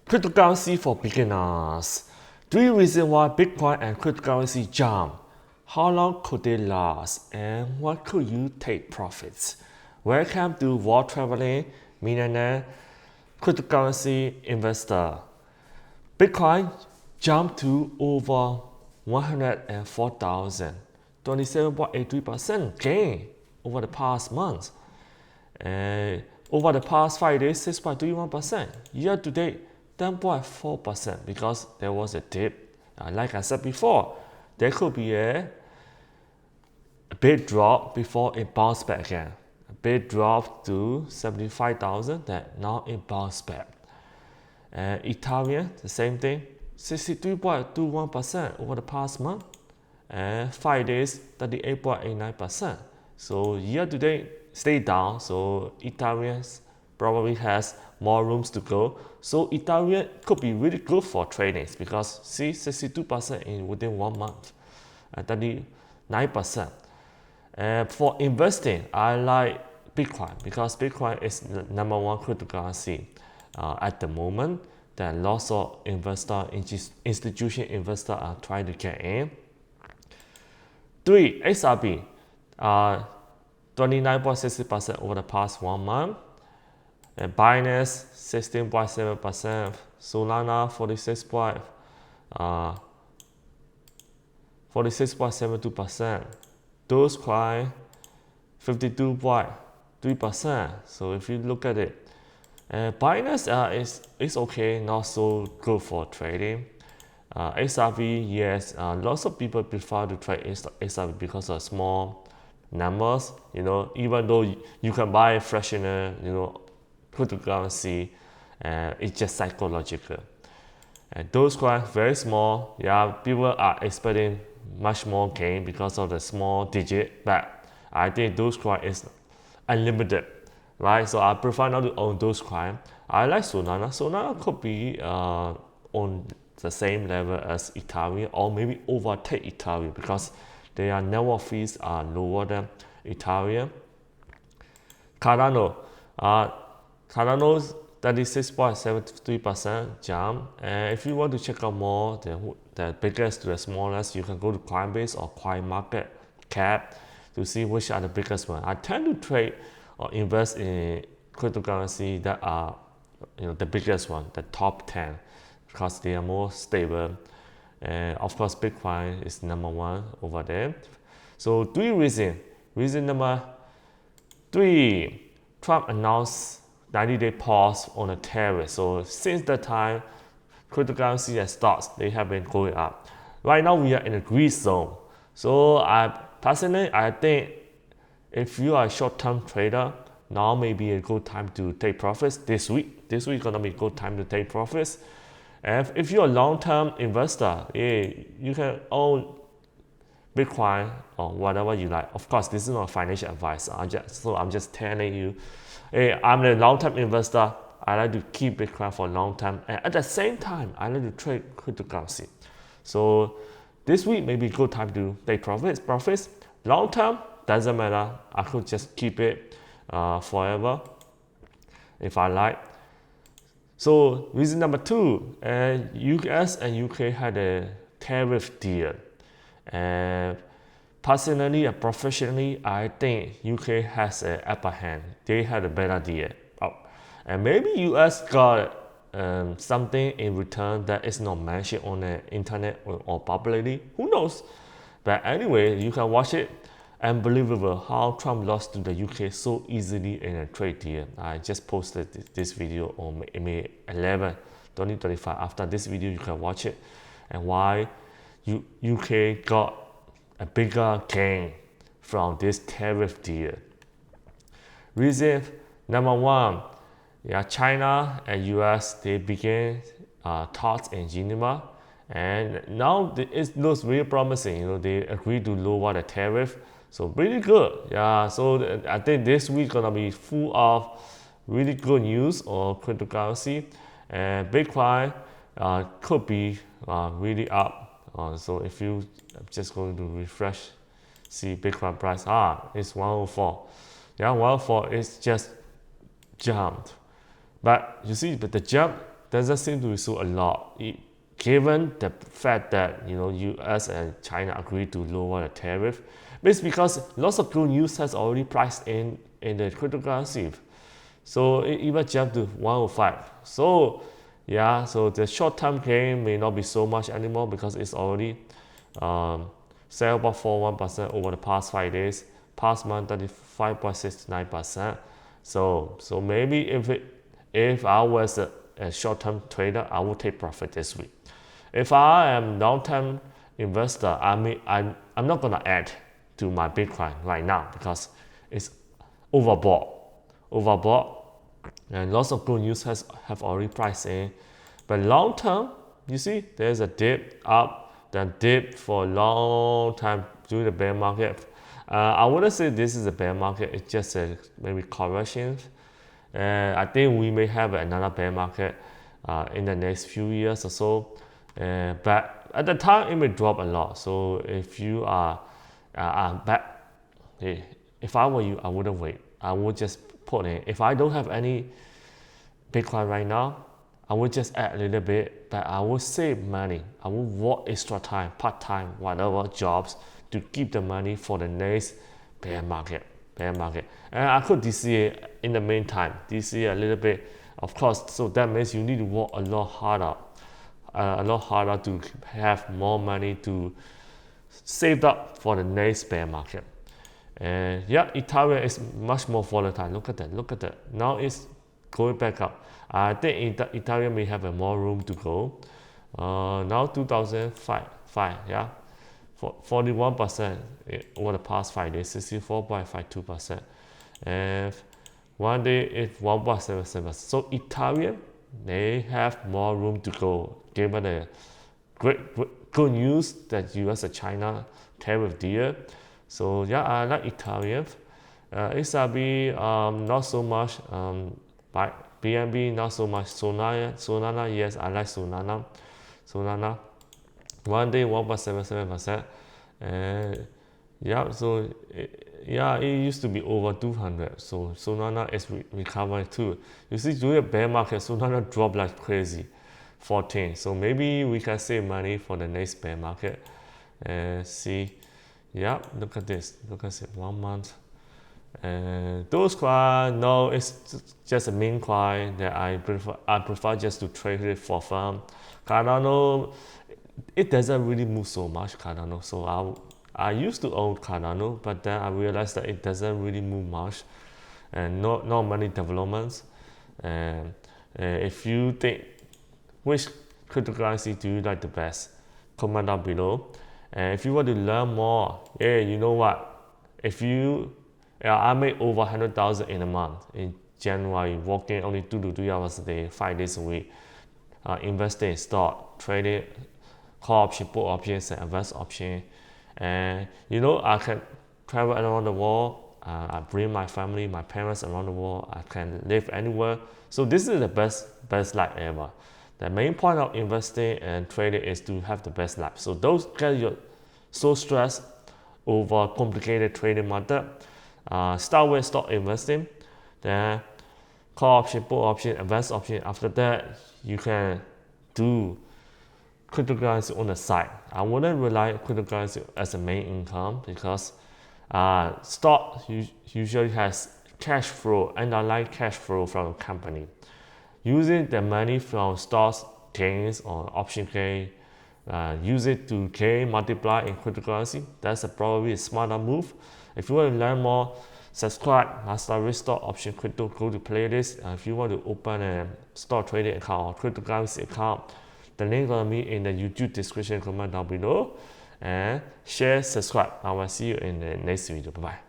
Cryptocurrency for beginners. 3 reasons why Bitcoin and cryptocurrency jump. How long could they last? And what could you take profits? Welcome to World Traveling Millionaire Cryptocurrency Investor. Bitcoin jumped to over 104,000, 27.83% gain over the past month. And over the past 5 days, 6.31%. Year to date, 10.4% because there was a dip. Like I said before, there could be a big drop before it bounced back again. A big drop to 75,000, that now it bounced back. And Ethereum, the same thing, 63.21% over the past month. And 5 days, 38.89%. So year to date, stay down. So Ethereum probably has more rooms to go. So Ethereum could be really good for trading because see 62% in within 1 month and 39%. And for investing, I like Bitcoin because Bitcoin is the number one cryptocurrency at the moment that lots of institutional investors are trying to get in. 3. XRP, 29.60% over the past 1 month. And Binance 16.7%, Solana 46.72%, Dogecoin 52.3%. So if you look at it, Binance is okay, not so good for trading. XRP, yes, lots of people prefer to trade XRP because of small numbers. Even though you can buy a fractional, cryptocurrency, it's just psychological. And those coins very small. Yeah, people are expecting much more gain because of the small digit, but I think those coin is unlimited, right? So I prefer not to own those coin. I like Solana. Solana could be on the same level as Ethereum or maybe overtake Ethereum because their network fees are lower than Ethereum. Cardano's 36.73% jump. And if you want to check out more, the biggest to the smallest, you can go to Coinbase or CoinMarketCap to see which are the biggest one. I tend to trade or invest in cryptocurrency that are the biggest one, the top 10, because they are more stable. And of course, Bitcoin is number one over there. So 3 reasons. Reason number 3. Trump announced 90-day pause on the tariff. So since that time, cryptocurrency and stocks, they have been going up. Right now, we are in a green zone. So I think if you are a short-term trader, now may be a good time to take profits this week. This week is gonna be a good time to take profits. And if you're a long-term investor, you can own Bitcoin or whatever you like. Of course, this is not financial advice. I'm just telling you, I'm a long-term investor. I like to keep Bitcoin for long time, and at the same time, I like to trade cryptocurrency. So this week may be a good time to take profits. Long term doesn't matter. I could just keep it forever if I like. So reason number 2, US and UK had a tariff deal. And personally and professionally, I think UK has an upper hand. They had a better deal. And maybe US got something in return that is not mentioned on the internet or publicly. Who knows? But anyway, you can watch it. Unbelievable how Trump lost to the UK so easily in a trade deal. I just posted this video on May 11, 2025. After this video, you can watch it and why UK got a bigger gain from this tariff deal. Reason number 1, China and US, they began talks in Geneva, and now it looks really promising. They agreed to lower the tariff, so really good. So I think this week gonna be full of really good news on cryptocurrency, and Bitcoin could be really up. So if you just going to refresh, see Bitcoin price, it's 104. 104 is just jumped. But you see, the jump doesn't seem to be so a lot. Given the fact that US and China agreed to lower the tariff, it's because lots of good news has already priced in the cryptocurrency. So it even jumped to 105. So yeah, so the short-term gain may not be so much anymore because it's already sell about 41% over the past 5 days. Past month 35.69%. So maybe if I was a short-term trader, I would take profit this week. If I am long-term investor, I'm not gonna add to my Bitcoin right now because it's overbought, and lots of good news have already priced in. But long term, you see, there's a dip up, then dip for a long time during the bear market. I wouldn't say this is a bear market. It's just a maybe correction. I think we may have another bear market in the next few years or so. But at the time, it may drop a lot. So if you are back, if I were you, I wouldn't wait. I would just put in. If I don't have any Bitcoin right now, I would just add a little bit, but I will save money. I will work extra time, part-time, whatever jobs to keep the money for the next bear market. And I could DCA in the meantime, DCA a little bit, of course. So that means you need to work a lot harder to have more money to save up for the next bear market. And yeah, Ethereum is much more volatile. Look at that. Now it's going back up. I think Ethereum may have a more room to go. Now 2005, yeah, 41% over the past 5 days, 64.52%, and one day it's 1.77%. So Ethereum they have more room to go given the good news that US and China tariff deal. So yeah, I like Ethereum. XRP not so much. BNB not so much. Solana, yes, I like Solana. One day 1.77%, and yeah, so it used to be over 200. So Solana is recovering too. You see, during a bear market, Solana dropped like crazy, 14. So maybe we can save money for the next bear market. And see, yeah, look at this. 1 month. And those coins, no, it's just a meme coin that I prefer just to trade it for fun. Cardano, it doesn't really move so much, Cardano. So I used to own Cardano, but then I realized that it doesn't really move much, and not many developments. And if you think which cryptocurrency do you like the best, comment down below. And if you want to learn more, you know what? I made over 100,000 in a month in January, working only 2 to 3 hours a day, 5 days a week, investing in stock, trading, call option, put options, and advanced option. And I can travel around the world. I bring my family, my parents around the world. I can live anywhere. So this is the best life ever. The main point of investing and trading is to have the best life. So those get you so stressed over complicated trading method. Start with stock investing, then call option, put option, advanced option. After that, you can do cryptocurrency on the side. I wouldn't rely on cryptocurrency as a main income because stock usually has cash flow, underlying cash flow from a company. Using the money from stocks gains or option gain, use it to gain multiply in cryptocurrency. That's probably a smarter move. If you want to learn more, subscribe Master Risk Stock Option Crypto. Go to playlist. If you want to open a stock trading account or cryptocurrency account, the link gonna be in the YouTube description, comment down below, and share, subscribe. I will see you in the next video. Bye bye.